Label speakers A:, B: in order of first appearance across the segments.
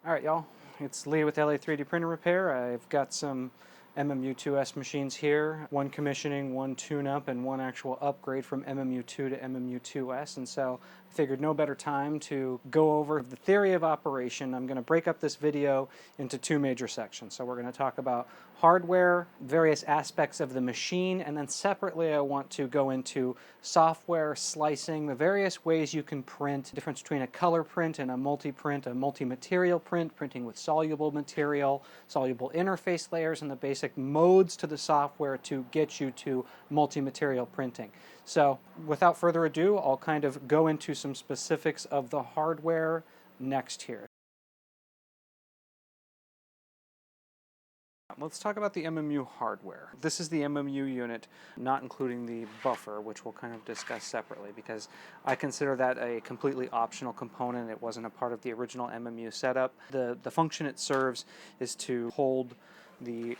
A: Alright y'all, it's Lee with LA 3D Printer Repair. I've got some MMU2S machines here, one commissioning, one tune-up, and one actual upgrade from MMU2 to MMU2S, and so I figured no better time to go over the theory of operation. I'm going to break up this video into two major sections. So we're going to talk about hardware, various aspects of the machine, and then separately I want to go into software, slicing, the various ways you can print, the difference between a color print and a multi-print, a multi-material print, printing with soluble material, soluble interface layers, and the basic modes to the software to get you to multi-material printing. So without further ado, I'll kind of go into some specifics of the hardware next here. Let's talk about the MMU hardware. This is the MMU unit, not including the buffer, which we'll kind of discuss separately because I consider that a completely optional component. It wasn't a part of the original MMU setup. The function it serves is to hold the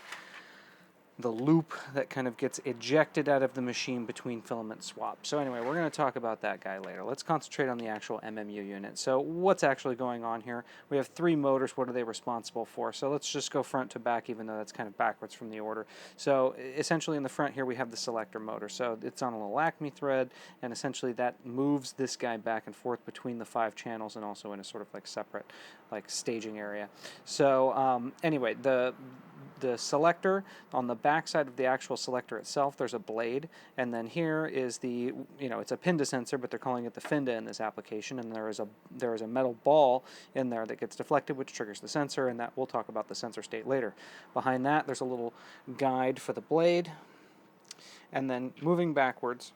A: loop that kind of gets ejected out of the machine between filament swaps. So anyway, we're going to talk about that guy later. Let's concentrate on the actual MMU unit. So what's actually going on here? We have three motors. What are they responsible for? So let's just go front to back, even though that's kind of backwards from the order. So essentially in the front here we have the selector motor. So it's on a little Acme thread, and essentially that moves this guy back and forth between the 5 channels and also in a sort of like separate like staging area. So anyway, the selector, on the back side of the actual selector itself, there's a blade, and then here is the, it's a pinda sensor, but they're calling it the finda in this application, and there is a metal ball in there that gets deflected, which triggers the sensor, and that we'll talk about the sensor state later. Behind that, there's a little guide for the blade, and then moving backwards,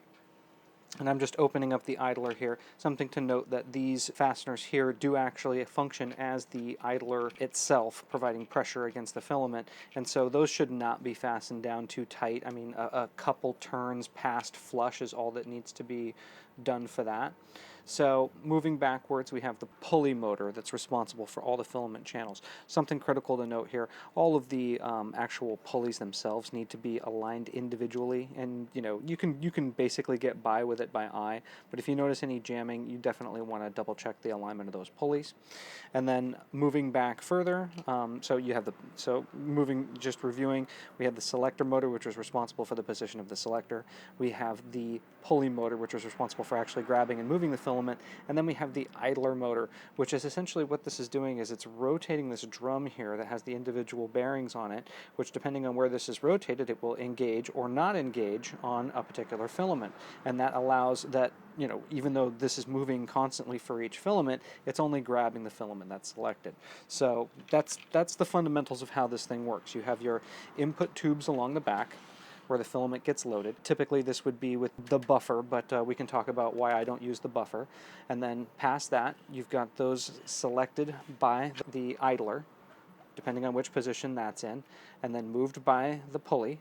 A: and I'm just opening up the idler here. Something to note that these fasteners here do actually function as the idler itself, providing pressure against the filament, and so those should not be fastened down too tight. I mean, a couple turns past flush is all that needs to be done for that. So moving backwards, we have the pulley motor that's responsible for all the filament channels. Something critical to note here, all of the actual pulleys themselves need to be aligned individually, and you can basically get by with it by eye, but if you notice any jamming, you definitely want to double check the alignment of those pulleys. And then moving back further, just reviewing, we have the selector motor, which is responsible for the position of the selector. We have the pulley motor, which is responsible for actually grabbing and moving the filament, and then we have the idler motor, which is essentially what this is doing is it's rotating this drum here that has the individual bearings on it, which depending on where this is rotated, it will engage or not engage on a particular filament, and that allows that, even though this is moving constantly for each filament, it's only grabbing the filament that's selected. So that's the fundamentals of how this thing works. You have your input tubes along the back where the filament gets loaded. Typically this would be with the buffer, but we can talk about why I don't use the buffer. And then past that, you've got those selected by the idler, depending on which position that's in, and then moved by the pulley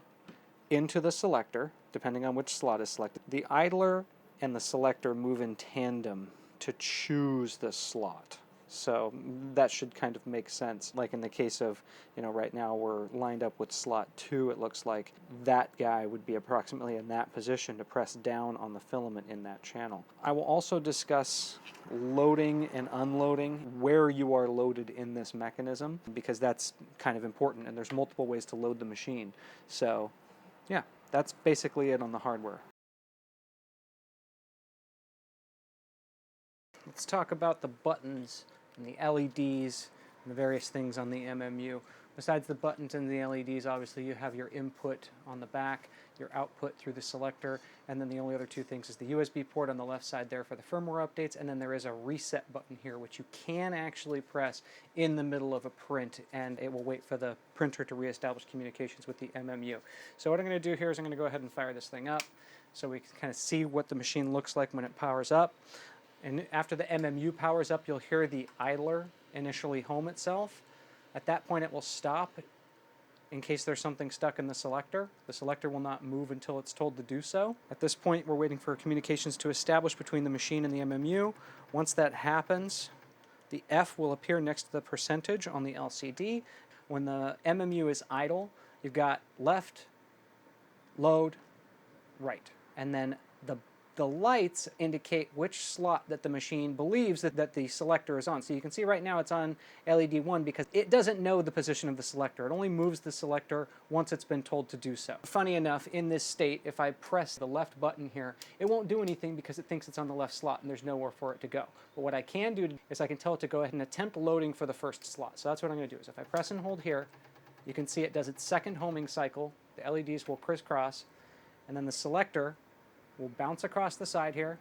A: into the selector, depending on which slot is selected. The idler and the selector move in tandem to choose the slot. So that should kind of make sense. Like in the case of, right now we're lined up with slot 2, it looks like that guy would be approximately in that position to press down on the filament in that channel. I will also discuss loading and unloading, where you are loaded in this mechanism, because that's kind of important, and there's multiple ways to load the machine. So yeah, that's basically it on the hardware. Let's talk about the buttons and the LEDs and the various things on the MMU. Besides the buttons and the LEDs, obviously you have your input on the back, your output through the selector, and then the only other two things is the USB port on the left side there for the firmware updates, and then there is a reset button here which you can actually press in the middle of a print, and it will wait for the printer to reestablish communications with the MMU. So what I'm going to do here is I'm going to go ahead and fire this thing up so we can kind of see what the machine looks like when it powers up. And after the MMU powers up, you'll hear the idler initially home itself. At that point, it will stop in case there's something stuck in the selector. The selector will not move until it's told to do so. At this point, we're waiting for communications to establish between the machine and the MMU. Once that happens, the F will appear next to the percentage on the LCD. When the MMU is idle, you've got left, load, right. And then the The lights indicate which slot that the machine believes that the selector is on. So you can see right now it's on LED 1 because it doesn't know the position of the selector. It only moves the selector once it's been told to do so. Funny enough, in this state, if I press the left button here, it won't do anything because it thinks it's on the left slot and there's nowhere for it to go. But what I can do is I can tell it to go ahead and attempt loading for the first slot. So that's what I'm going to do. Is if I press and hold here, you can see it does its second homing cycle. The LEDs will crisscross, and then the selector will bounce across the side here.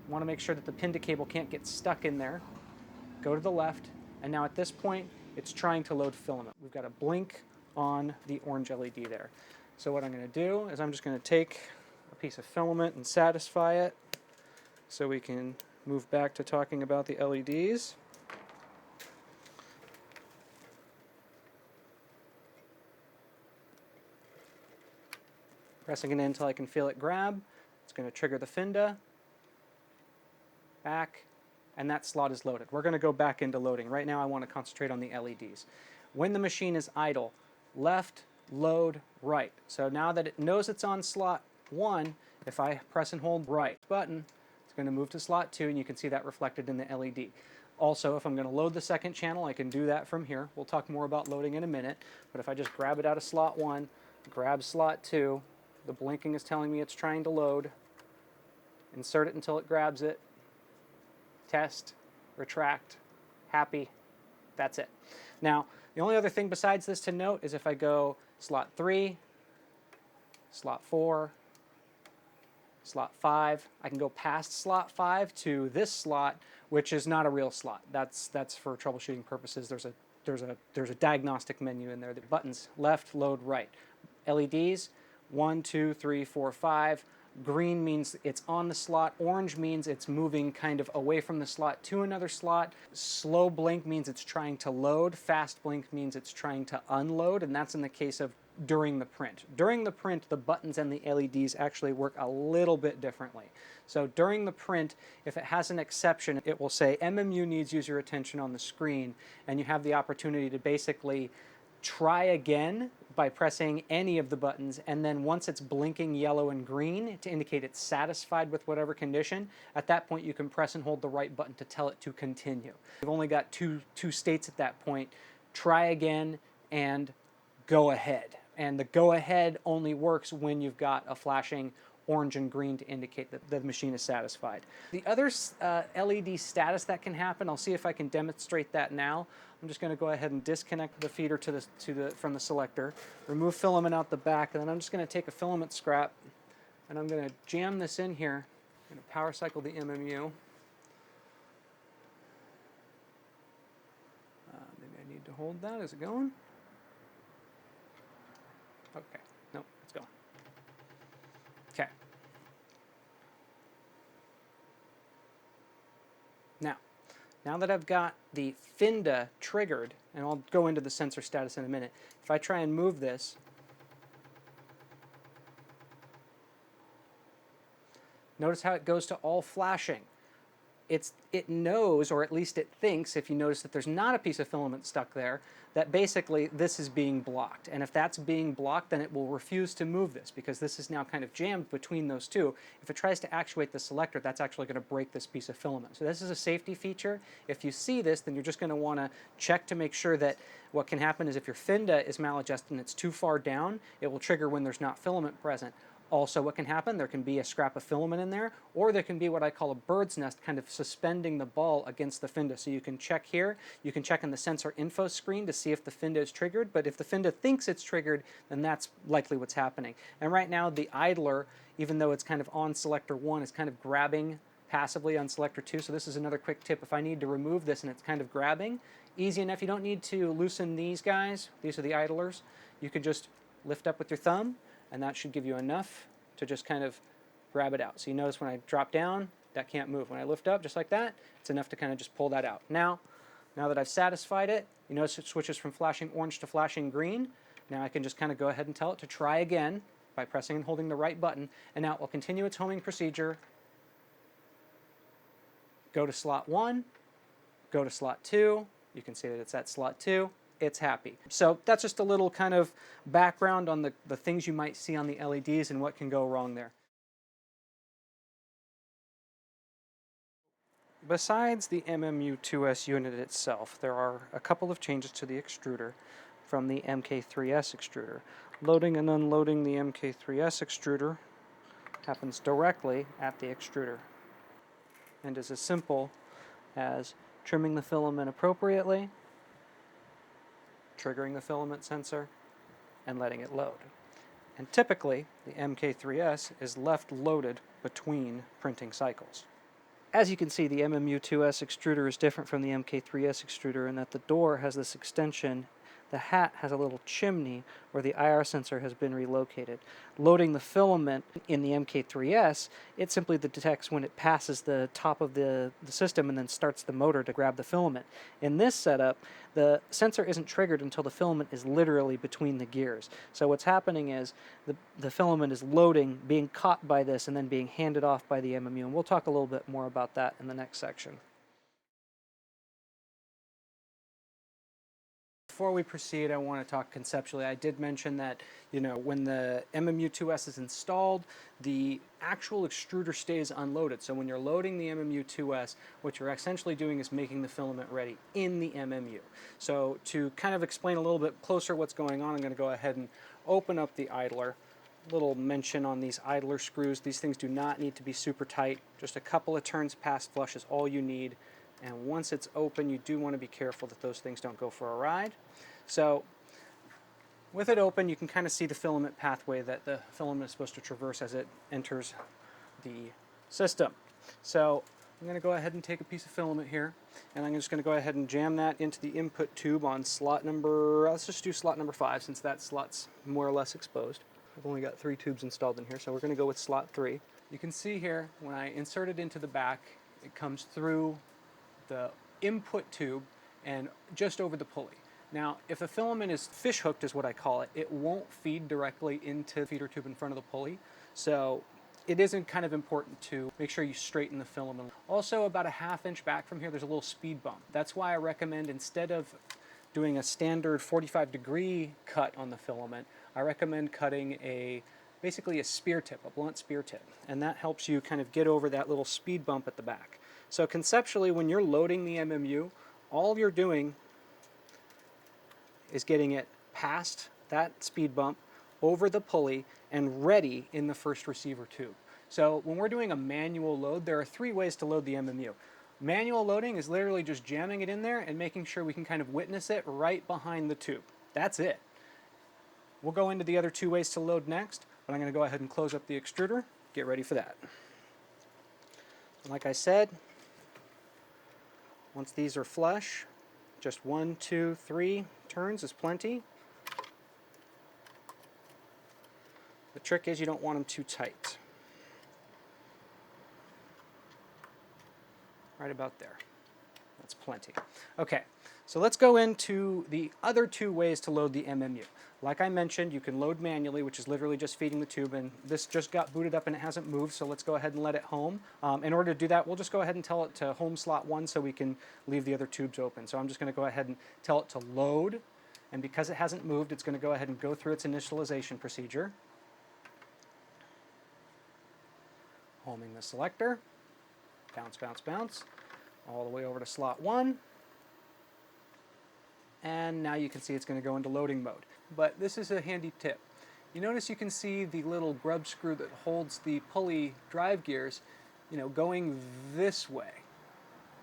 A: Want to make sure that the pinda cable can't get stuck in there. Go to the left, and now at this point, it's trying to load filament. We've got a blink on the orange LED there. So what I'm going to do is I'm just going to take a piece of filament and satisfy it so we can move back to talking about the LEDs. Pressing it in until I can feel it grab. It's going to trigger the FINDA, back, and that slot is loaded. We're going to go back into loading. Right now I want to concentrate on the LEDs. When the machine is idle, left, load, right. So now that it knows it's on slot 1, if I press and hold right button, it's going to move to slot 2, and you can see that reflected in the LED. Also, if I'm going to load the second channel, I can do that from here. We'll talk more about loading in a minute, but if I just grab it out of slot 1, grab slot 2, the blinking is telling me it's trying to load. Insert it until it grabs it. Test, retract, happy. That's it. Now, the only other thing besides this to note is if I go slot 3, slot 4, slot 5, I can go past slot 5 to this slot, which is not a real slot. That's for troubleshooting purposes. There's a diagnostic menu in there. The buttons left, load, right. LEDs 1, 2, 3, 4, 5. Green means it's on the slot. Orange means it's moving kind of away from the slot to another slot. Slow blink means it's trying to load. Fast blink means it's trying to unload, and that's in the case of during the print. During the print, the buttons and the LEDs actually work a little bit differently. So during the print, if it has an exception, it will say MMU needs user attention on the screen, and you have the opportunity to basically try again by pressing any of the buttons, and then once it's blinking yellow and green to indicate it's satisfied with whatever condition, at that point you can press and hold the right button to tell it to continue. You've only got two states at that point. Try again and go ahead. And the go ahead only works when you've got a flashing orange and green to indicate that the machine is satisfied. The other LED status that can happen, I'll see if I can demonstrate that now. I'm just going to go ahead and disconnect the feeder from the selector, remove filament out the back, and then I'm just going to take a filament scrap and I'm going to jam this in here. I'm going to power cycle the MMU. Maybe I need to hold that. Is it going? Okay. Nope, it's going. Okay. Now that I've got the FINDA triggered, and I'll go into the sensor status in a minute, if I try and move this, notice how it goes to all flashing. It knows, or at least it thinks, if you notice that there's not a piece of filament stuck there, that basically this is being blocked. And if that's being blocked, then it will refuse to move this because this is now kind of jammed between those two. If it tries to actuate the selector, that's actually going to break this piece of filament. So this is a safety feature. If you see this, then you're just going to want to check to make sure that what can happen is if your FINDA is maladjusted and it's too far down, it will trigger when there's not filament present. Also, what can happen, there can be a scrap of filament in there, or there can be what I call a bird's nest kind of suspending the ball against the FINDA. So you can check here, you can check in the sensor info screen to see if the FINDA is triggered, but if the FINDA thinks it's triggered, then that's likely what's happening. And right now, the idler, even though it's kind of on selector 1, is kind of grabbing passively on selector 2. So this is another quick tip. If I need to remove this and it's kind of grabbing, easy enough. You don't need to loosen these guys. These are the idlers. You can just lift up with your thumb, and that should give you enough to just kind of grab it out. So you notice when I drop down, that can't move. When I lift up, just like that, it's enough to kind of just pull that out. Now that I've satisfied it, you notice it switches from flashing orange to flashing green. Now I can just kind of go ahead and tell it to try again by pressing and holding the right button, and now it will continue its homing procedure. Go to slot 1, go to slot 2. You can see that it's at slot 2. It's happy. So that's just a little kind of background on the things you might see on the LEDs and what can go wrong there. besides the MMU2S unit itself, there are a couple of changes to the extruder from the MK3S extruder. Loading and unloading the MK3S extruder happens directly at the extruder and is as simple as trimming the filament appropriately, triggering the filament sensor, and letting it load. And typically, the MK3S is left loaded between printing cycles. As you can see, the MMU2S extruder is different from the MK3S extruder in that the door has this extension. The hat has a little chimney where the IR sensor has been relocated. Loading the filament in the MK3S, it simply detects when it passes the top of the system and then starts the motor to grab the filament. In this setup, the sensor isn't triggered until the filament is literally between the gears. So what's happening is the filament is loading, being caught by this, and then being handed off by the MMU. And we'll talk a little bit more about that in the next section. Before we proceed, I want to talk conceptually. I did mention that, when the MMU2S is installed, the actual extruder stays unloaded. So when you're loading the MMU2S, what you're essentially doing is making the filament ready in the MMU. So to kind of explain a little bit closer what's going on, I'm going to go ahead and open up the idler. Little mention on these idler screws. These things do not need to be super tight. Just a couple of turns past flush is all you need. And once it's open, you do want to be careful that those things don't go for a ride. So with it open, you can kind of see the filament pathway that the filament is supposed to traverse as it enters the system. So I'm going to go ahead and take a piece of filament here, and I'm just going to go ahead and jam that into the input tube on slot number, let's just do slot number 5 since that slot's more or less exposed. I've only got 3 tubes installed in here, so we're going to go with slot 3. You can see here, when I insert it into the back, it comes through the input tube and just over the pulley. Now, if the filament is fish hooked, is what I call it, it won't feed directly into the feeder tube in front of the pulley. So it isn't kind of important to make sure you straighten the filament. Also, about a ½ inch back from here, there's a little speed bump. That's why I recommend, instead of doing a standard 45-degree cut on the filament, I recommend cutting basically a spear tip, a blunt spear tip. And that helps you kind of get over that little speed bump at the back. So conceptually, when you're loading the MMU, all you're doing is getting it past that speed bump, over the pulley, and ready in the first receiver tube. So when we're doing a manual load, there are 3 ways to load the MMU. Manual loading is literally just jamming it in there and making sure we can kind of witness it right behind the tube. That's it. We'll go into the other 2 ways to load next, but I'm going to go ahead and close up the extruder, get ready for that. Like I said, once these are flush, just 1, 2, 3 turns is plenty. The trick is you don't want them too tight. Right about there. That's plenty. Okay, so let's go into the other 2 ways to load the MMU. Like I mentioned, you can load manually, which is literally just feeding the tube, and this just got booted up and it hasn't moved, so let's go ahead and let it home. In order to do that, we'll just go ahead and tell it to home slot 1 so we can leave the other tubes open. So I'm just going to go ahead and tell it to load, and because it hasn't moved, it's going to go ahead and go through its initialization procedure. Homing the selector, bounce, bounce, bounce, all the way over to slot 1. And now you can see it's going to go into loading mode. But this is a handy tip. You notice you can see the little grub screw that holds the pulley drive gears, going this way.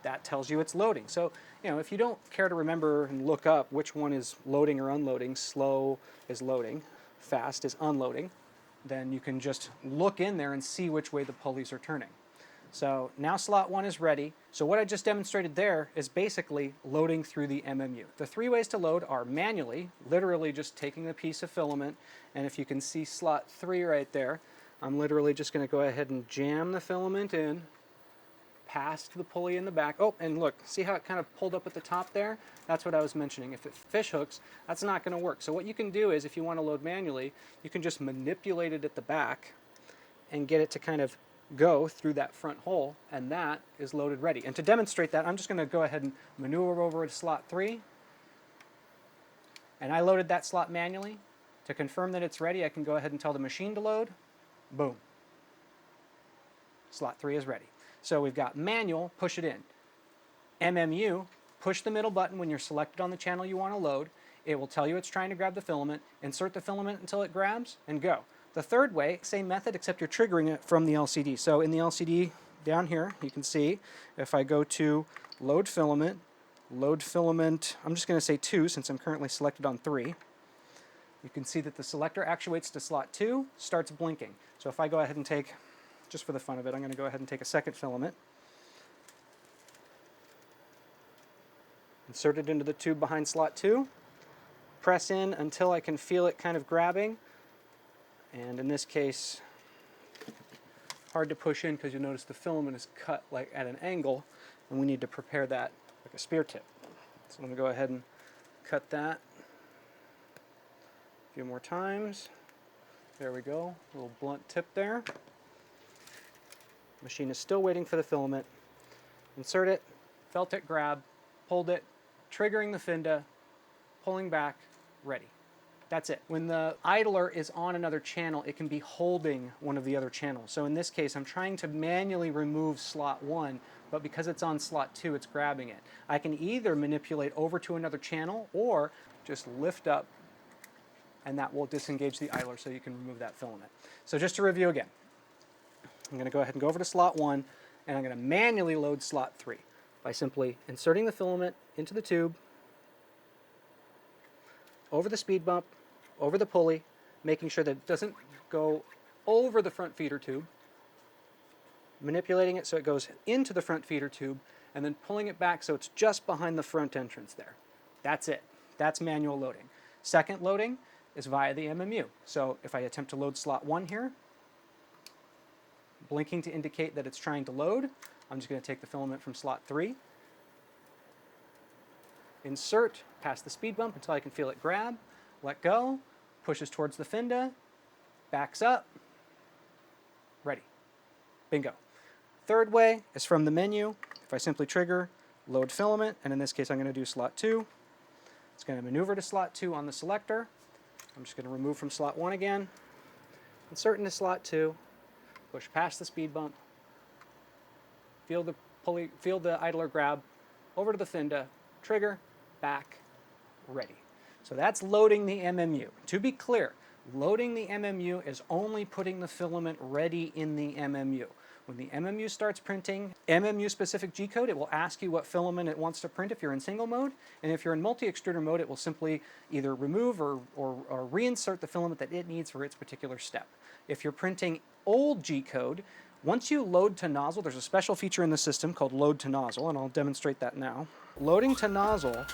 A: That tells you it's loading. So, if you don't care to remember and look up which one is loading or unloading, slow is loading, fast is unloading, then you can just look in there and see which way the pulleys are turning. So now slot 1 is ready. So what I just demonstrated there is basically loading through the MMU. The 3 ways to load are manually, literally just taking a piece of filament, and if you can see slot 3 right there, I'm literally just going to go ahead and jam the filament in, past the pulley in the back. Oh, and look, see how it kind of pulled up at the top there? That's what I was mentioning. If it fish hooks, that's not going to work. So what you can do is, if you want to load manually, you can just manipulate it at the back and get it to kind of go through that front hole, and that is loaded ready. And to demonstrate that, I'm just going to go ahead and maneuver over to slot 3, and I loaded that slot manually. To confirm that it's ready, I can go ahead and tell the machine to load. Boom. Slot 3 is ready. So we've got manual, push it in. MMU, push the middle button when you're selected on the channel you want to load. It will tell you it's trying to grab the filament. Insert the filament until it grabs and go. The third way, same method, except you're triggering it from the LCD. So in the LCD down here, you can see if I go to load filament, I'm just going to say 2 since I'm currently selected on 3. You can see that the selector actuates to slot 2, starts blinking. So if I go ahead and take, just for the fun of it, I'm going to go ahead and take a second filament, insert it into the tube behind slot 2, press in until I can feel it kind of grabbing, and in this case, hard to push in because you'll notice the filament is cut like at an angle, and we need to prepare that like a spear tip. So I'm going to go ahead and cut that a few more times. There we go, a little blunt tip there. Machine is still waiting for the filament. Insert it, felt it grab, pulled it, triggering the Finda, pulling back, ready. That's it. When the idler is on another channel, it can be holding one of the other channels. So in this case, I'm trying to manually remove slot 1, but because it's on slot 2, it's grabbing it. I can either manipulate over to another channel or just lift up, and that will disengage the idler so you can remove that filament. So just to review again, I'm going to go ahead and go over to slot 1, and I'm going to manually load slot 3 by simply inserting the filament into the tube, over the speed bump, over the pulley, making sure that it doesn't go over the front feeder tube, manipulating it so it goes into the front feeder tube, and then pulling it back so it's just behind the front entrance there. That's it. That's manual loading. Second loading is via the MMU. So if I attempt to load slot 1 here, blinking to indicate that it's trying to load, I'm just going to take the filament from slot 3, insert past the speed bump until I can feel it grab, let go, pushes towards the Finda, backs up, ready. Bingo. Third way is from the menu. If I simply trigger load filament, and in this case I'm going to do slot 2, it's going to maneuver to slot 2 on the selector. I'm just going to remove from slot 1 again, insert into slot 2, push past the speed bump, feel the pulley, feel the idler grab, over to the Finda, trigger, back, ready. So that's loading the MMU. To be clear, loading the MMU is only putting the filament ready in the MMU. When the MMU starts printing MMU-specific G-code, it will ask you what filament it wants to print if you're in single mode, and if you're in multi-extruder mode, it will simply either remove or reinsert the filament that it needs for its particular step. If you're printing old G-code, once you load to nozzle, there's a special feature in the system called load to nozzle, and I'll demonstrate that now. Loading to nozzle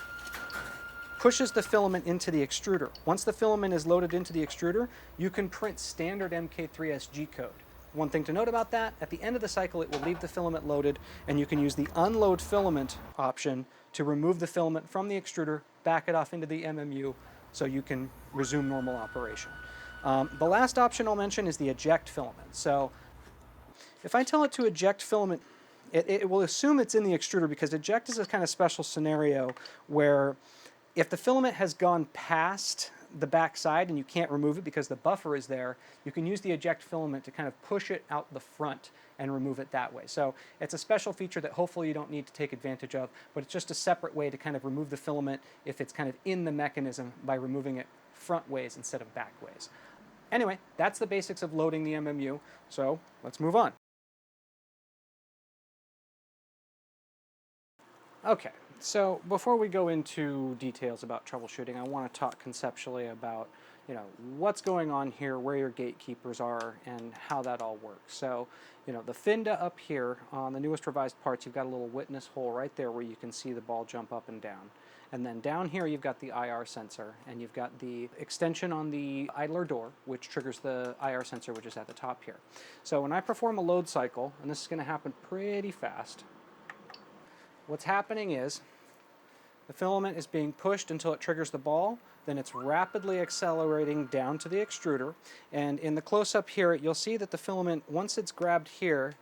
A: pushes the filament into the extruder. Once the filament is loaded into the extruder, you can print standard MK3S G-code. One thing to note about that, at the end of the cycle it will leave the filament loaded, and you can use the unload filament option to remove the filament from the extruder, back it off into the MMU so you can resume normal operation. The last option I'll mention is the eject filament. So if I tell it to eject filament, it will assume it's in the extruder, because eject is a kind of special scenario where if the filament has gone past the back side and you can't remove it because the buffer is there, you can use the eject filament to kind of push it out the front and remove it that way. So it's a special feature that hopefully you don't need to take advantage of, but it's just a separate way to kind of remove the filament if it's kind of in the mechanism by removing it front ways instead of back ways. Anyway, that's the basics of loading the MMU, so let's move on. Okay, so before we go into details about troubleshooting, I want to talk conceptually about, what's going on here, where your gatekeepers are, and how that all works. So, the Finda up here on the newest revised parts, you've got a little witness hole right there where you can see the ball jump up and down. And then down here you've got the IR sensor, and you've got the extension on the idler door, which triggers the IR sensor, which is at the top here. So when I perform a load cycle, and this is going to happen pretty fast, what's happening is the filament is being pushed until it triggers the ball, then it's rapidly accelerating down to the extruder, and in the close-up here you'll see that the filament, once it's grabbed here,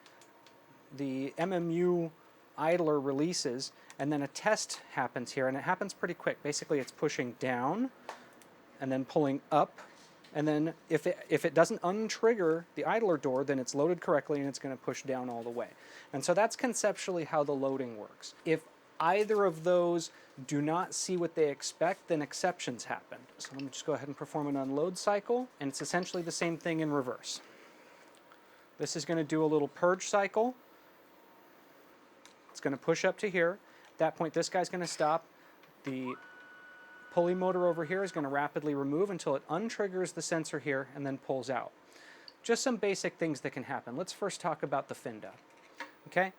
A: the MMU idler releases, and then a test happens here, and it happens pretty quick. Basically it's pushing down and then pulling up, and then if it doesn't untrigger the idler door, then it's loaded correctly and it's going to push down all the way. And so that's conceptually how the loading works. If either of those do not see what they expect, then exceptions happen. So let me just go ahead and perform an unload cycle, and it's essentially the same thing in reverse. This is going to do a little purge cycle. It's going to push up to here. At that point, this guy's going to stop. The pulley motor over here is going to rapidly remove until it untriggers the sensor here and then pulls out. Just some basic things that can happen. Let's first talk about the FINDA. Okay?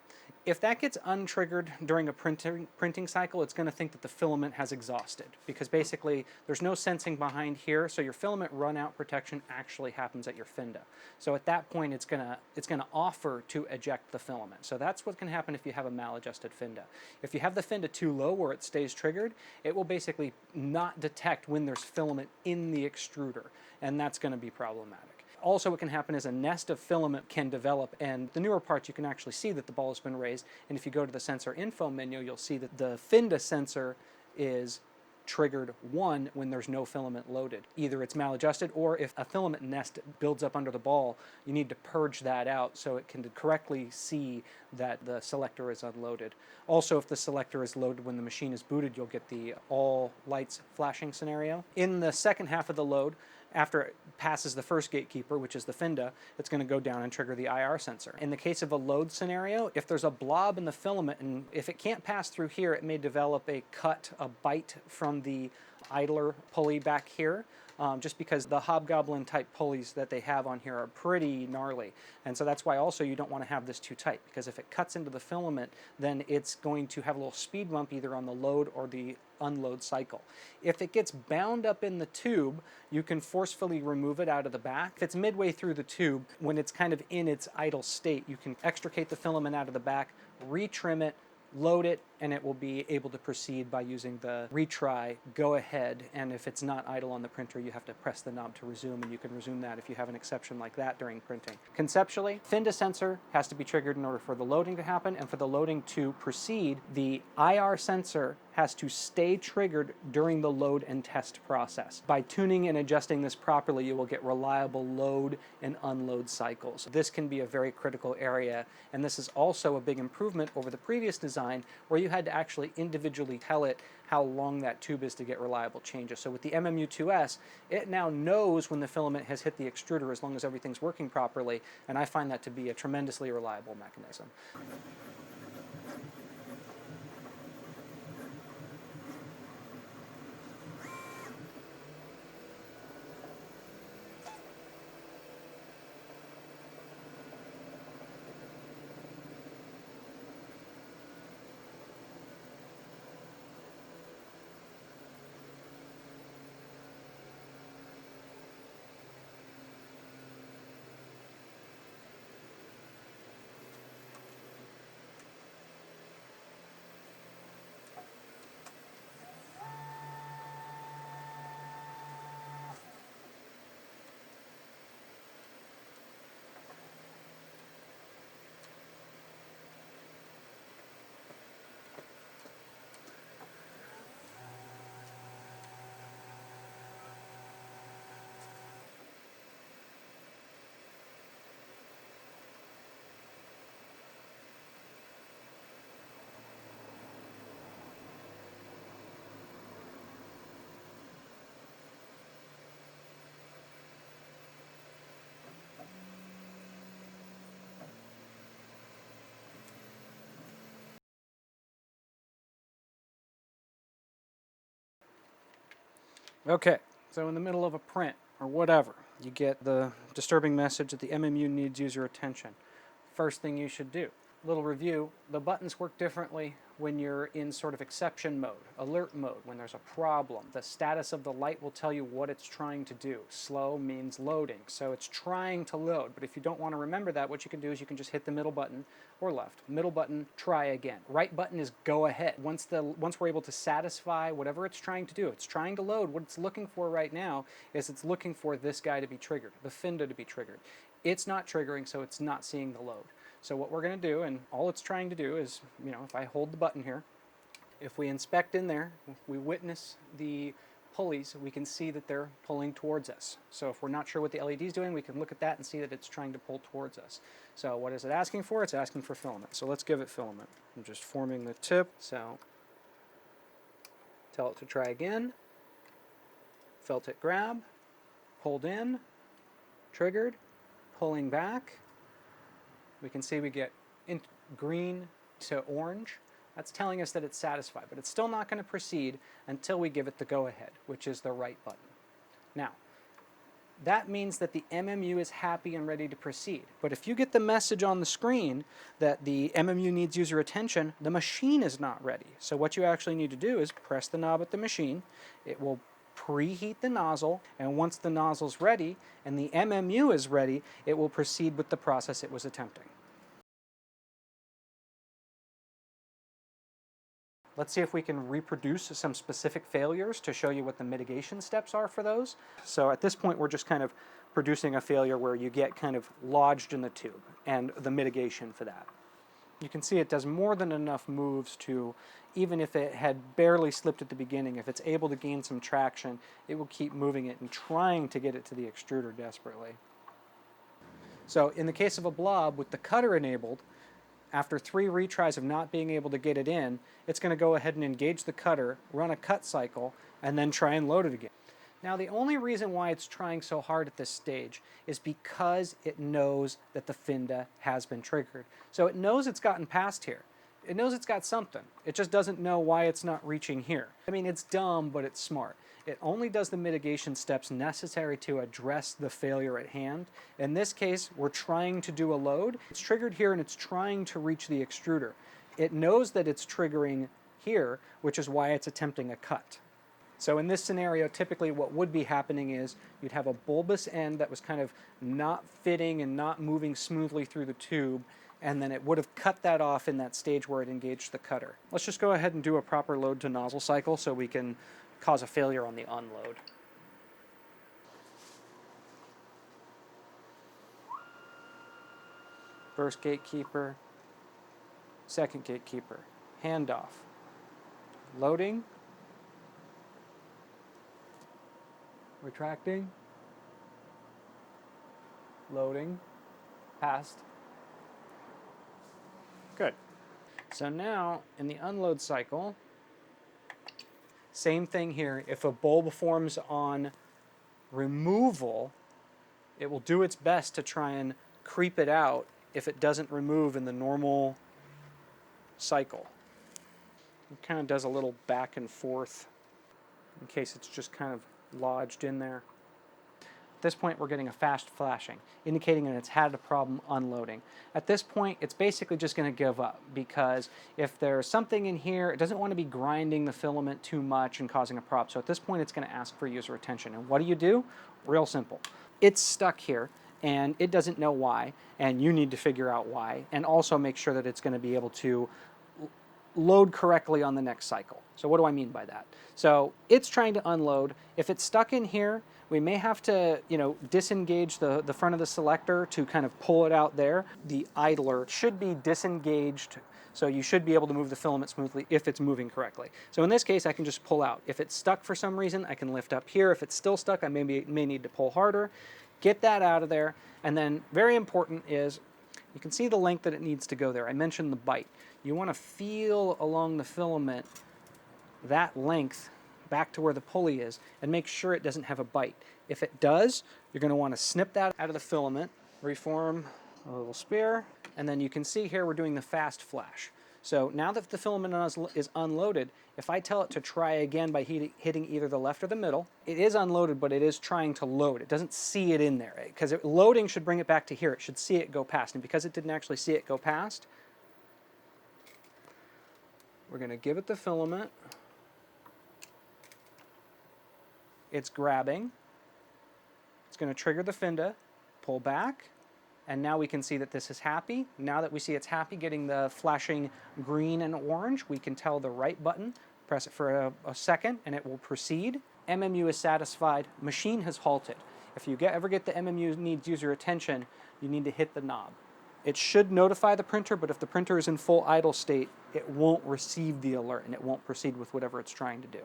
A: If that gets untriggered during a printing cycle, it's going to think that the filament has exhausted, because basically there's no sensing behind here, so your filament run-out protection actually happens at your FINDA. So at that point, it's going to offer to eject the filament. So that's what can happen if you have a maladjusted FINDA. If you have the FINDA too low where it stays triggered, it will basically not detect when there's filament in the extruder, and that's going to be problematic. Also, what can happen is a nest of filament can develop, and the newer parts you can actually see that the ball has been raised, and if you go to the sensor info menu, you'll see that the FINDA sensor is triggered 1 when there's no filament loaded. Either it's maladjusted, or if a filament nest builds up under the ball, you need to purge that out so it can correctly see that the selector is unloaded. Also, if the selector is loaded when the machine is booted, you'll get the all lights flashing scenario. In the second half of the load, after it passes the first gatekeeper, which is the FINDA, it's going to go down and trigger the IR sensor. In the case of a load scenario, if there's a blob in the filament, and if it can't pass through here, it may develop a bite from the idler pulley back here, just because the hobgoblin type pulleys that they have on here are pretty gnarly. And so that's why also you don't want to have this too tight, because if it cuts into the filament, then it's going to have a little speed bump either on the load or the unload cycle. If it gets bound up in the tube, you can forcefully remove it out of the back. If it's midway through the tube, when it's kind of in its idle state, you can extricate the filament out of the back, retrim it, load it, and it will be able to proceed by using the retry go ahead. And if it's not idle on the printer, you have to press the knob to resume, and you can resume that if you have an exception like that during printing. Conceptually, FINDA sensor has to be triggered in order for the loading to happen, and for the loading to proceed, the IR sensor has to stay triggered during the load and test process. By tuning and adjusting this properly, you will get reliable load and unload cycles. This can be a very critical area, and this is also a big improvement over the previous design where you had to actually individually tell it how long that tube is to get reliable changes. So with the MMU2S, it now knows when the filament has hit the extruder as long as everything's working properly, and I find that to be a tremendously reliable mechanism. Okay, so in the middle of a print or whatever, you get the disturbing message that the MMU needs user attention. First thing you should do. Little review, the buttons work differently when you're in sort of exception mode, alert mode, when there's a problem. The status of the light will tell you what it's trying to do. Slow means loading, so it's trying to load, but if you don't want to remember that, what you can do is you can just hit the middle button or left. Middle button, try again. Right button is go ahead. Once we're able to satisfy whatever it's trying to do, it's trying to load. What it's looking for right now is it's looking for this guy to be triggered, the FINDA to be triggered. It's not triggering, so it's not seeing the load. So what we're going to do, and all it's trying to do is, if I hold the button here, if we inspect in there, if we witness the pulleys, we can see that they're pulling towards us. So if we're not sure what the LED is doing, we can look at that and see that it's trying to pull towards us. So what is it asking for? It's asking for filament. So let's give it filament. I'm just forming the tip. So tell it to try again. Felt it grab, pulled in, triggered, pulling back. We can see we get green to orange. That's telling us that it's satisfied, but it's still not going to proceed until we give it the go-ahead, which is the right button. Now, that means that the MMU is happy and ready to proceed. But if you get the message on the screen that the MMU needs user attention, the machine is not ready. So what you actually need to do is press the knob at the machine. It will preheat the nozzle, and once the nozzle's ready and the MMU is ready, it will proceed with the process it was attempting. Let's see if we can reproduce some specific failures to show you what the mitigation steps are for those. So at this point, we're just kind of producing a failure where you get kind of lodged in the tube and the mitigation for that. You can see it does more than enough moves to, even if it had barely slipped at the beginning, if it's able to gain some traction, it will keep moving it and trying to get it to the extruder desperately. So in the case of a blob with the cutter enabled, after 3 retries of not being able to get it in, it's going to go ahead and engage the cutter, run a cut cycle, and then try and load it again. Now the only reason why it's trying so hard at this stage is because it knows that the FINDA has been triggered. So it knows it's gotten past here. It knows it's got something. It just doesn't know why it's not reaching here. I mean, it's dumb, but it's smart. It only does the mitigation steps necessary to address the failure at hand. In this case, we're trying to do a load. It's triggered here and it's trying to reach the extruder. It knows that it's triggering here, which is why it's attempting a cut. So in this scenario, typically what would be happening is you'd have a bulbous end that was kind of not fitting and not moving smoothly through the tube, and then it would have cut that off in that stage where it engaged the cutter. Let's just go ahead and do a proper load to nozzle cycle so we can cause a failure on the unload. First gatekeeper, second gatekeeper, handoff, loading, retracting, loading, passed. Good. So now in the unload cycle, same thing here. If a bulb forms on removal, it will do its best to try and creep it out if it doesn't remove in the normal cycle. It kind of does a little back and forth in case it's just kind of lodged in there. At this point, we're getting a fast flashing, indicating that it's had a problem unloading. At this point, it's basically just going to give up, because if there's something in here, it doesn't want to be grinding the filament too much and causing a problem. So at this point, it's going to ask for user attention. And what do? Real simple. It's stuck here, and it doesn't know why, and you need to figure out why, and also make sure that it's going to be able to load correctly on the next cycle. So what do I mean by that? So it's trying to unload. If it's stuck in here, we may have to, disengage the front of the selector to kind of pull it out there. The idler should be disengaged, so you should be able to move the filament smoothly if it's moving correctly. So in this case, I can just pull out. If it's stuck for some reason, I can lift up here. If it's still stuck, I may need to pull harder. Get that out of there. And then very important is, you can see the length that it needs to go there. I mentioned the bite. You want to feel along the filament that length back to where the pulley is and make sure it doesn't have a bite. If it does, you're going to want to snip that out of the filament, reform a little spear, and then you can see here we're doing the fast flash. So now that the filament is unloaded, if I tell it to try again by hitting either the left or the middle, it is unloaded, but it is trying to load. It doesn't see it in there, because loading should bring it back to here. It should see it go past, and because it didn't actually see it go past, we're going to give it the filament. It's grabbing. It's going to trigger the FINDA, pull back, and now we can see that this is happy. Now that we see it's happy, getting the flashing green and orange, we can tell the right button, press it for a second, and it will proceed. MMU is satisfied. Machine has halted. If you ever get the MMU needs user attention, you need to hit the knob. It should notify the printer, but if the printer is in full idle state, it won't receive the alert and it won't proceed with whatever it's trying to do.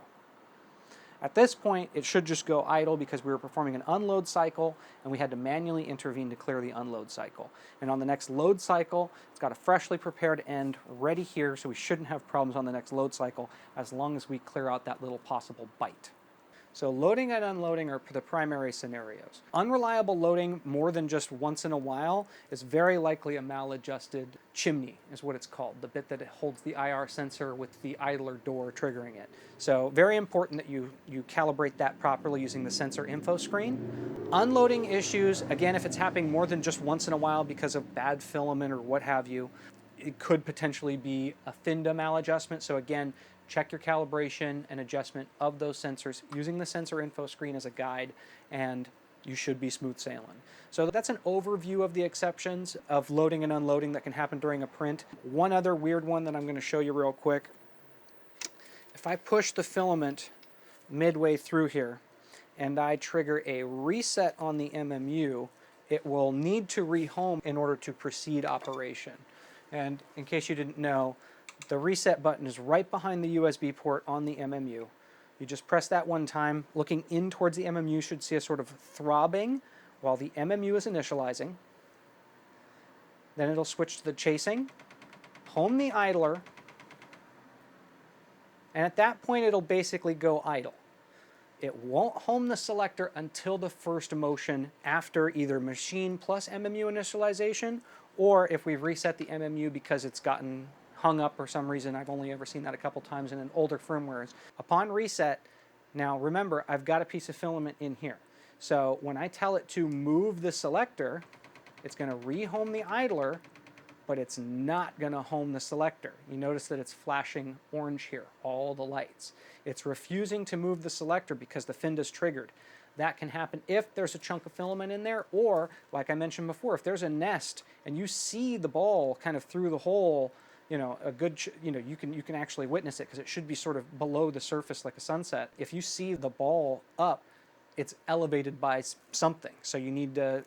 A: At this point, it should just go idle because we were performing an unload cycle and we had to manually intervene to clear the unload cycle. And on the next load cycle, it's got a freshly prepared end ready here, so we shouldn't have problems on the next load cycle as long as we clear out that little possible bite. So loading and unloading are the primary scenarios. Unreliable loading more than just once in a while is very likely a maladjusted chimney, is what it's called, the bit that holds the IR sensor with the idler door triggering it. So very important that you calibrate that properly using the sensor info screen. Unloading issues, again, if it's happening more than just once in a while because of bad filament or what have you, it could potentially be a FINDA maladjustment. So again, check your calibration and adjustment of those sensors using the sensor info screen as a guide, and you should be smooth sailing. So that's an overview of the exceptions of loading and unloading that can happen during a print. One other weird one that I'm going to show you real quick. If I push the filament midway through here and I trigger a reset on the MMU, it will need to rehome in order to proceed operation. And in case you didn't know, the reset button is right behind the USB port on the MMU. You just press that one time. Looking in towards the MMU, you should see a sort of throbbing while the MMU is initializing. Then it'll switch to the chasing, home the idler, and at that point it'll basically go idle. It won't home the selector until the first motion after either machine plus MMU initialization, or if we've reset the MMU because it's gotten hung up for some reason. I've only ever seen that a couple times in an older firmwares. Upon reset, now remember, I've got a piece of filament in here. So when I tell it to move the selector, it's going to rehome the idler, but it's not going to home the selector. You notice that it's flashing orange here, all the lights. It's refusing to move the selector because the FINDA is triggered. That can happen if there's a chunk of filament in there, or like I mentioned before, if there's a nest and you see the ball kind of through the hole, you know, you can actually witness it because it should be sort of below the surface like a sunset. If you see the ball up, it's elevated by something. So you need to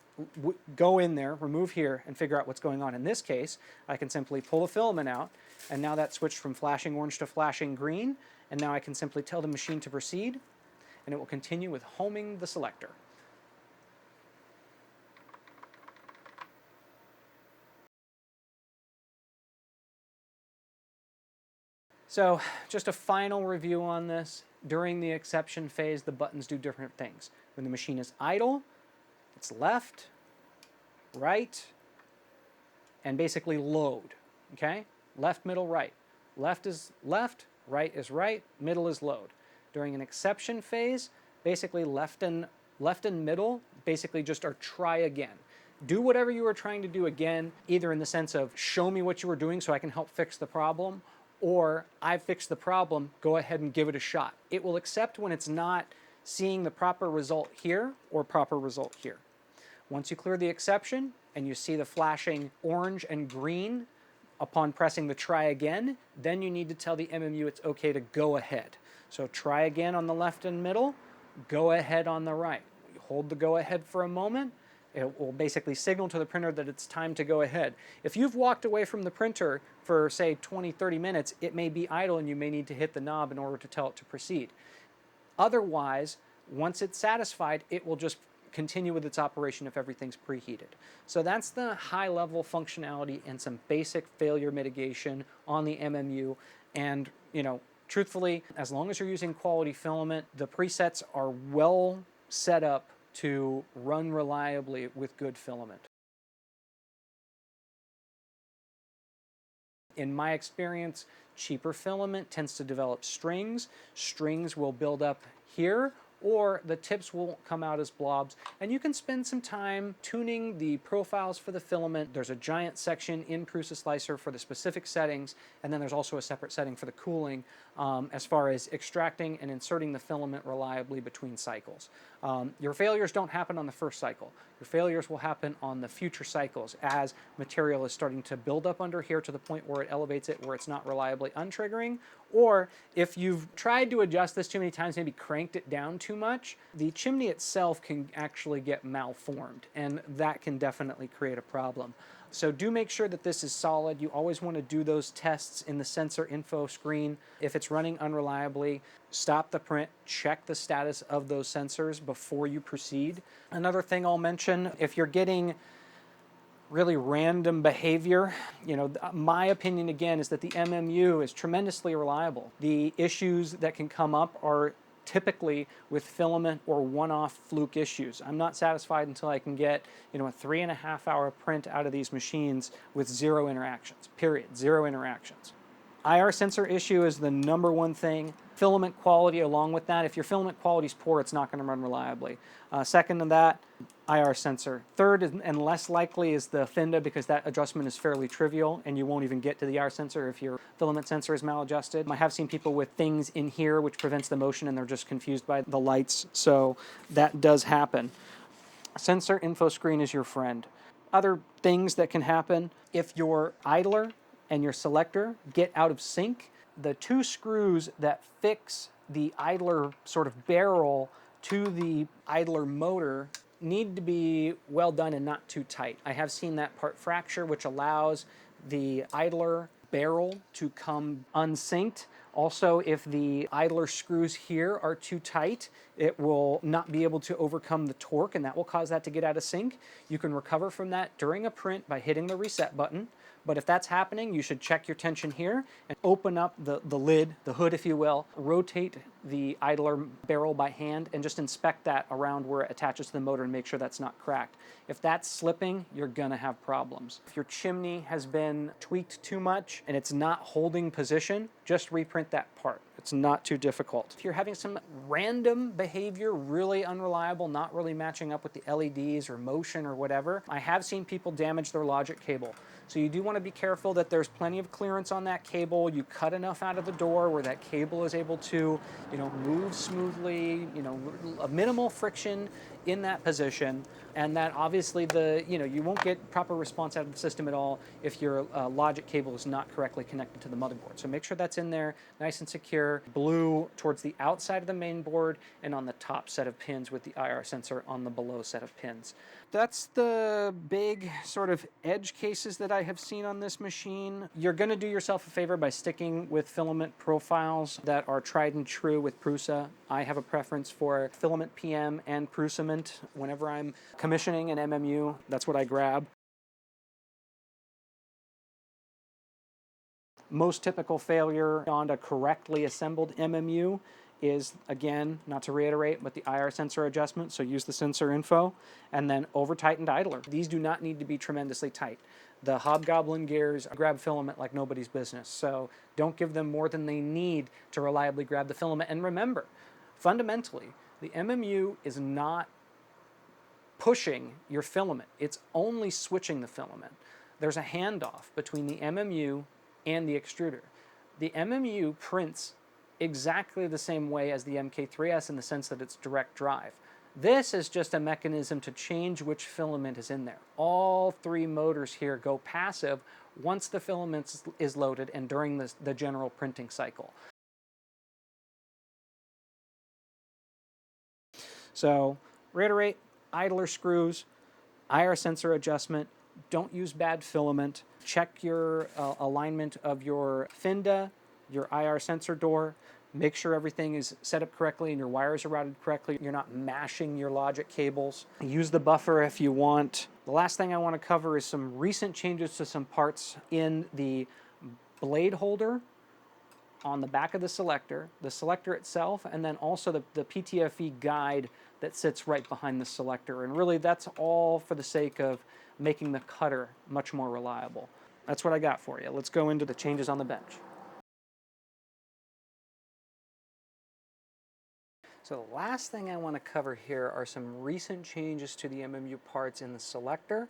A: go in there, remove here, and figure out what's going on. In this case, I can simply pull the filament out, and now that switched from flashing orange to flashing green, and now I can simply tell the machine to proceed, and it will continue with homing the selector. So just a final review on this. During the exception phase, the buttons do different things. When the machine is idle, it's left, right, and basically load, okay? Left, middle, right. Left is left, right is right, middle is load. During an exception phase, basically left and middle basically just are try again. Do whatever you were trying to do again, either in the sense of show me what you were doing so I can help fix the problem, or I've fixed the problem, go ahead and give it a shot. It will accept when it's not seeing the proper result here or proper result here. Once you clear the exception and you see the flashing orange and green upon pressing the try again, then you need to tell the MMU it's okay to go ahead. So try again on the left and middle, go ahead on the right. You hold the go ahead for a moment. It will basically signal to the printer that it's time to go ahead. If you've walked away from the printer for, say, 20, 30 minutes, it may be idle and you may need to hit the knob in order to tell it to proceed. Otherwise, once it's satisfied, it will just continue with its operation if everything's preheated. So that's the high-level functionality and some basic failure mitigation on the MMU. And, you know, truthfully, as long as you're using quality filament, the presets are well set up to run reliably with good filament. In my experience, cheaper filament tends to develop strings. Strings will build up here, or the tips won't come out as blobs. And you can spend some time tuning the profiles for the filament. There's a giant section in Prusa Slicer for the specific settings, and then there's also a separate setting for the cooling as far as extracting and inserting the filament reliably between cycles. Your failures don't happen on the first cycle. Your failures will happen on the future cycles as material is starting to build up under here to the point where it elevates it where it's not reliably untriggering, or if you've tried to adjust this too many times, maybe cranked it down too much, the chimney itself can actually get malformed, and that can definitely create a problem. So do make sure that this is solid. You always want to do those tests in the sensor info screen. If it's running unreliably, stop the print, check the status of those sensors before you proceed. Another thing I'll mention, if you're getting really random behavior, my opinion again is that the MMU is tremendously reliable. The issues that can come up are typically with filament or one-off fluke issues. I'm not satisfied until I can get a 3.5-hour print out of these machines with zero interactions, period, zero interactions. IR sensor issue is the number one thing. Filament quality along with that. If your filament quality is poor, it's not going to run reliably. Second to that, IR sensor. Third and less likely is the FINDA, because that adjustment is fairly trivial and you won't even get to the IR sensor if your filament sensor is maladjusted. I have seen people with things in here which prevents the motion and they're just confused by the lights, so that does happen. Sensor info screen is your friend. Other things that can happen, if your idler and your selector get out of sync, the two screws that fix the idler sort of barrel to the idler motor need to be well done and not too tight. I have seen that part fracture, which allows the idler barrel to come unsynced. Also, if the idler screws here are too tight, it will not be able to overcome the torque, and that will cause that to get out of sync. You can recover from that during a print by hitting the reset button. But if that's happening, you should check your tension here and open up the lid, the hood if you will, rotate the idler barrel by hand and just inspect that around where it attaches to the motor and make sure that's not cracked. If that's slipping, you're gonna have problems. If your chimney has been tweaked too much and it's not holding position, just reprint that part. It's not too difficult. If you're having some random behavior, really unreliable, not really matching up with the LEDs or motion or whatever, I have seen people damage their logic cable. So you do want to be careful that there's plenty of clearance on that cable. You cut enough out of the door where that cable is able to, move smoothly, a minimal friction in that position, and that obviously you won't get proper response out of the system at all if your logic cable is not correctly connected to the motherboard. So make sure that's in there, nice and secure, blue towards the outside of the main board and on the top set of pins with the IR sensor on the below set of pins. That's the big sort of edge cases that I have seen on this machine. You're going to do yourself a favor by sticking with filament profiles that are tried and true with Prusa. I have a preference for Filament PM and Prusament. Whenever I'm commissioning an MMU, that's what I grab. Most typical failure on a correctly assembled MMU is, again, not to reiterate, but the IR sensor adjustment, so use the sensor info, and then over-tightened idler. These do not need to be tremendously tight. The Hobgoblin gears grab filament like nobody's business, so don't give them more than they need to reliably grab the filament. And remember, fundamentally, the MMU is not pushing your filament. It's only switching the filament. There's a handoff between the MMU and the extruder. The MMU prints exactly the same way as the MK3S in the sense that it's direct drive. This is just a mechanism to change which filament is in there. All three motors here go passive once the filament is loaded and during the general printing cycle. So, reiterate, idler screws, IR sensor adjustment, don't use bad filament, check your alignment of your FINDA, your IR sensor door, make sure everything is set up correctly and your wires are routed correctly. You're not mashing your logic cables. Use the buffer if you want. The last thing I want to cover is some recent changes to some parts in the blade holder on the back of the selector itself, and then also the PTFE guide that sits right behind the selector. And really that's all for the sake of making the cutter much more reliable. That's what I got for you. Let's go into the changes on the bench. So the last thing I want to cover here are some recent changes to the MMU parts in the selector,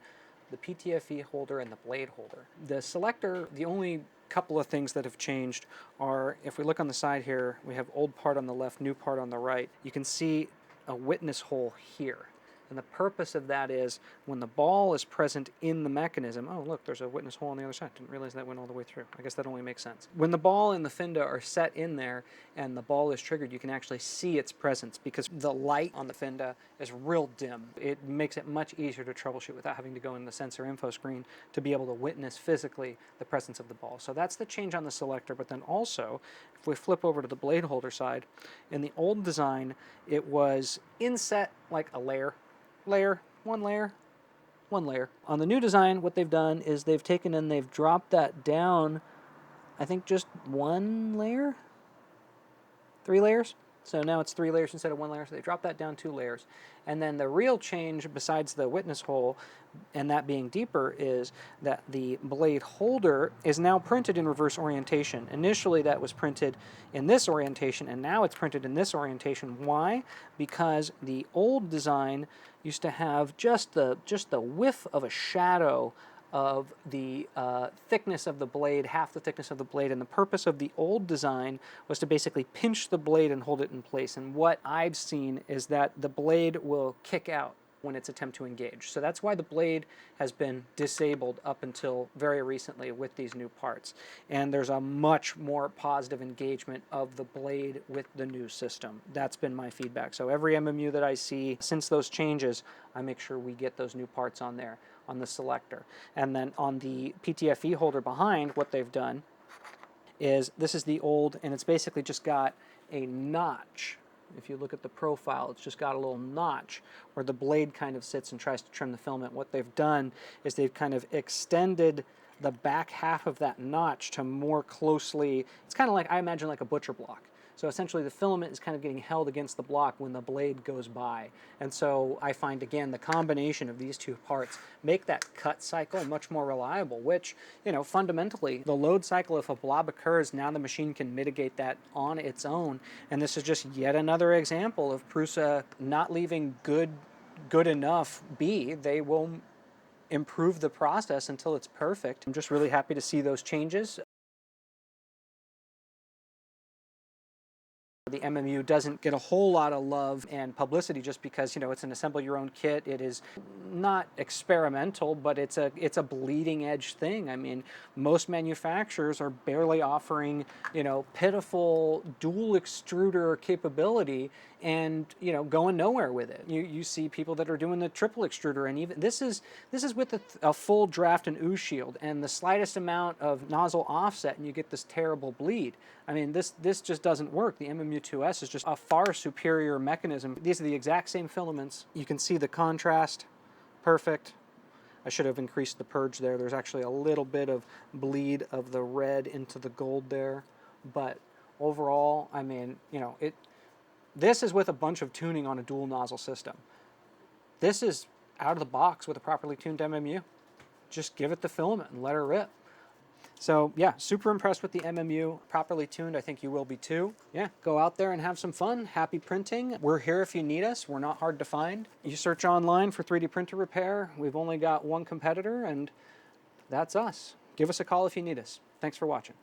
A: the PTFE holder, and the blade holder. The selector, the only couple of things that have changed are, if we look on the side here, we have old part on the left, new part on the right. You can see a witness hole here. And the purpose of that is when the ball is present in the mechanism, oh look, there's a witness hole on the other side. Didn't realize that went all the way through. I guess that only makes sense. When the ball and the fenda are set in there and the ball is triggered, you can actually see its presence because the light on the fenda is real dim. It makes it much easier to troubleshoot without having to go in the sensor info screen to be able to witness physically the presence of the ball. So that's the change on the selector, but then also, if we flip over to the blade holder side, in the old design, it was inset like a layer, one layer. On the new design, what they've done is they've taken and they've dropped that down, I think just one layer? 3 layers? So now it's 3 layers instead of 1 layer, so they dropped that down 2 layers. And then the real change, besides the witness hole, and that being deeper, is that the blade holder is now printed in reverse orientation. Initially that was printed in this orientation, and now it's printed in this orientation. Why? Because the old design used to have just the whiff of a shadow of the thickness of the blade, half the thickness of the blade, and the purpose of the old design was to basically pinch the blade and hold it in place. And what I've seen is that the blade will kick out when it's attempt to engage. So that's why the blade has been disabled up until very recently with these new parts. And there's a much more positive engagement of the blade with the new system. That's been my feedback. So every MMU that I see since those changes, I make sure we get those new parts on there, on the selector. And then on the PTFE holder behind, what they've done is, this is the old, and it's basically just got a notch. If you look at the profile, it's just got a little notch where the blade kind of sits and tries to trim the filament. What they've done is they've kind of extended the back half of that notch to more closely, it's kind of like, I imagine like a butcher block. So essentially the filament is kind of getting held against the block when the blade goes by. And so I find, again, the combination of these two parts make that cut cycle much more reliable, which, you know, fundamentally, the load cycle, if a blob occurs, now the machine can mitigate that on its own. And this is just yet another example of Prusa not leaving good enough be. They will improve the process until it's perfect. I'm just really happy to see those changes. The MMU doesn't get a whole lot of love and publicity just because, you know, it's an assemble your own kit. It is not experimental, but it's a bleeding edge thing. I mean, most manufacturers are barely offering, you know, pitiful dual extruder capability and, you know, going nowhere with it. You see people that are doing the triple extruder, and even this is with a full draft and ooze shield and the slightest amount of nozzle offset, and you get this terrible bleed. I mean, this just doesn't work. The MMU2S is just a far superior mechanism. These are the exact same filaments. You can see the contrast, perfect. I should have increased the purge there. There's actually a little bit of bleed of the red into the gold there, but overall, I mean, you know, this is with a bunch of tuning on a dual nozzle system. This is out of the box with a properly tuned MMU. Just give it the filament and let her rip. So yeah, super impressed with the MMU, properly tuned. I think you will be too. Yeah, go out there and have some fun. Happy printing. We're here if you need us. We're not hard to find. You search online for 3D printer repair. We've only got one competitor, and that's us. Give us a call if you need us. Thanks for watching.